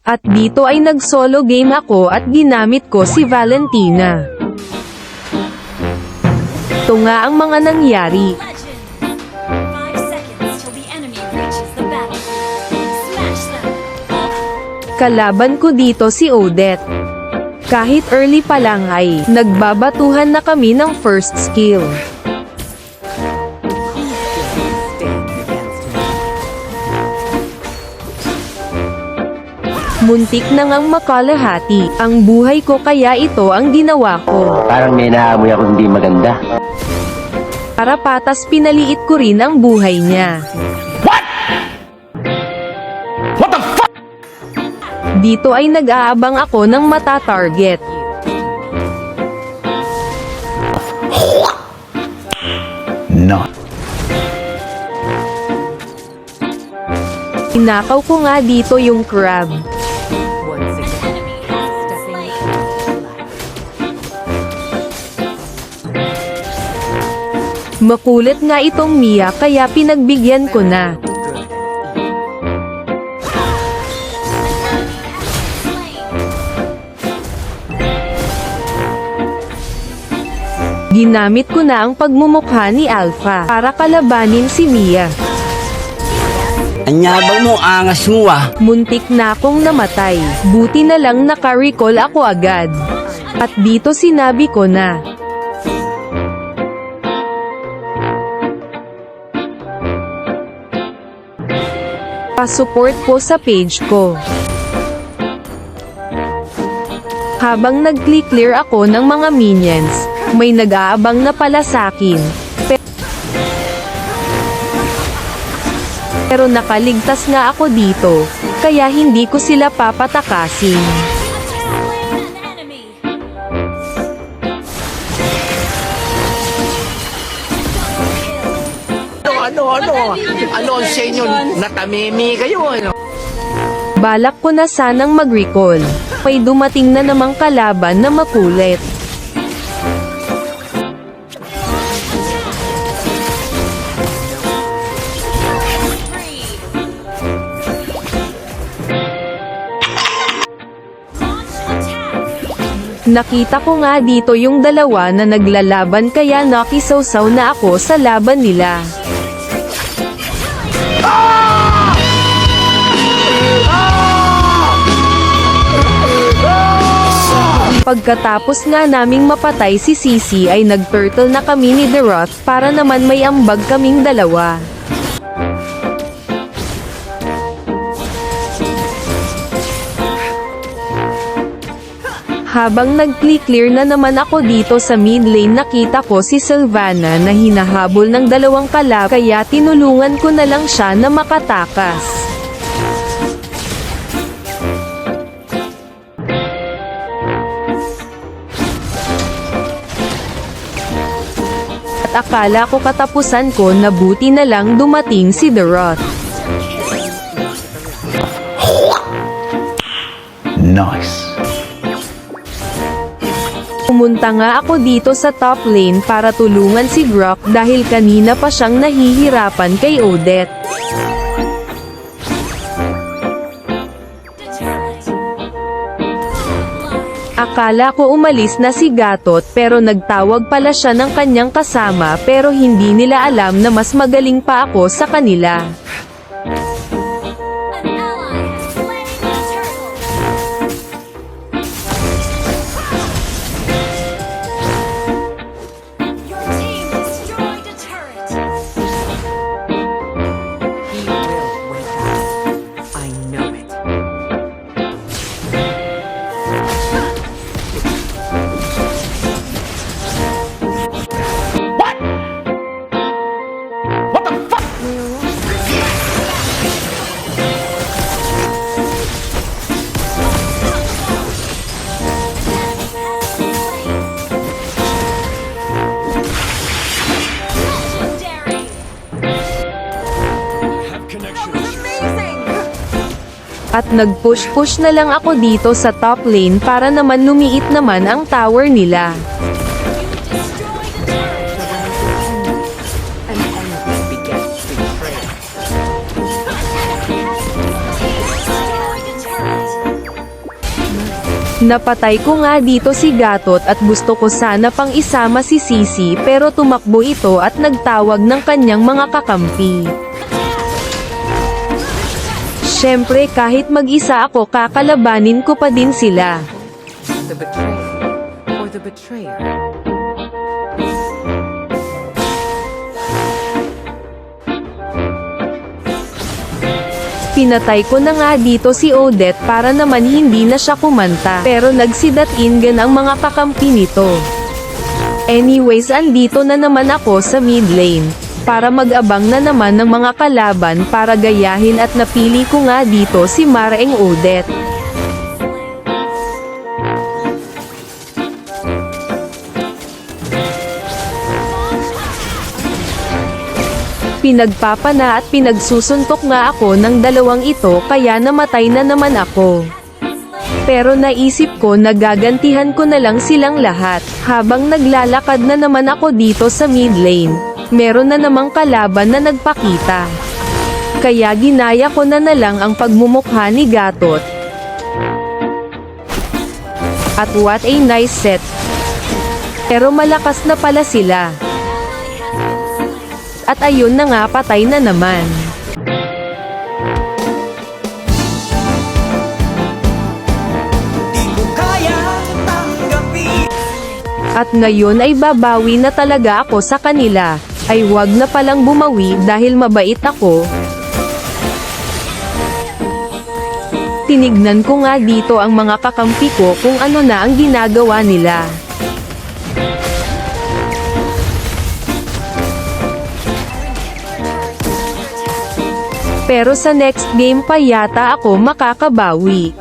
At dito ay nag-solo game ako at ginamit ko si Valentina. Ito nga ang mga nangyari. Kalaban ko dito si Odette. Kahit early pa lang ay nagbabatuhan na kami ng first skill. Muntik na ngang makalahati ang buhay ko kaya ito ang ginawa ko. Parang may naamoy ako hindi maganda. Para patas pinaliit ko rin ang buhay niya. What the fuck? Dito ay nag-aabang ako ng mata-target. No. Inakaw ko nga dito yung crab. Makulit nga itong Mia kaya pinagbigyan ko na. Ginamit ko na ang pagmumukha ni Alpha para kalabanin si Mia. Anyabang mo, angas mo ah. Muntik na akong namatay. Buti na lang naka-recall ako agad. At dito sinabi ko na. Pa-support po sa page ko. Habang nag-clear ako ng mga minions, may nag-aabang na pala sa'kin. Pero nakaligtas nga ako dito, kaya hindi ko sila papatakasin. Ano sa inyo? Natamimi kayo, ano? Balak ko na sanang mag-recall. May dumating na namang kalaban na makulit. Nakita ko nga dito yung dalawa na naglalaban kaya nakisawsaw na ako sa laban nila. Pagkatapos nga naming mapatay si Sisi ay nag-turtle na kami ni The Roth para naman may ambag kaming dalawa. Habang nag-clear na naman ako dito sa mid lane nakita ko si Sylvana na hinahabol ng dalawang kalab kaya tinulungan ko na lang siya na makatakas. At akala ko katapusan ko na buti na lang dumating si The Roth. Nice. Pumunta nga ako dito sa top lane para tulungan si Brock dahil kanina pa siyang nahihirapan kay Odette. Akala ko umalis na si Gatot pero nagtawag pala siya ng kanyang kasama pero hindi nila alam na mas magaling pa ako sa kanila. At nag-push-push na lang ako dito sa top lane para naman lumiit naman ang tower nila. Napatay ko nga dito si Gatot at gusto ko sana pang isama si Sisi pero tumakbo ito at nagtawag ng kanyang mga kakampi. Syempre kahit mag-isa ako kakalabanin ko pa din sila. The betrayer or the betrayer. Pinatay ko na nga dito si Odette para naman hindi na siya kumanta. Pero nagsidatingan ang mga kakampi nito. Anyways andito na naman ako sa mid lane. Para mag-abang na naman ng mga kalaban para gayahin at napili ko nga dito si Maraeng Odette. Pinagpapana at pinagsusuntok nga ako ng dalawang ito kaya namatay na naman ako. Pero naisip ko na gagantihan ko na lang silang lahat. Habang naglalakad na naman ako dito sa mid lane, meron na namang kalaban na nagpakita. Kaya ginaya ko na lang ang pagmumukha ni Gatot. At what a nice set. Pero malakas na pala sila. At ayun na nga patay na naman. At ngayon ay babawi na talaga ako sa kanila. Ay wag na palang bumawi dahil mabait ako. Tinignan ko nga dito ang mga kakampi ko kung ano na ang ginagawa nila. Pero sa next game pa yata ako makakabawi.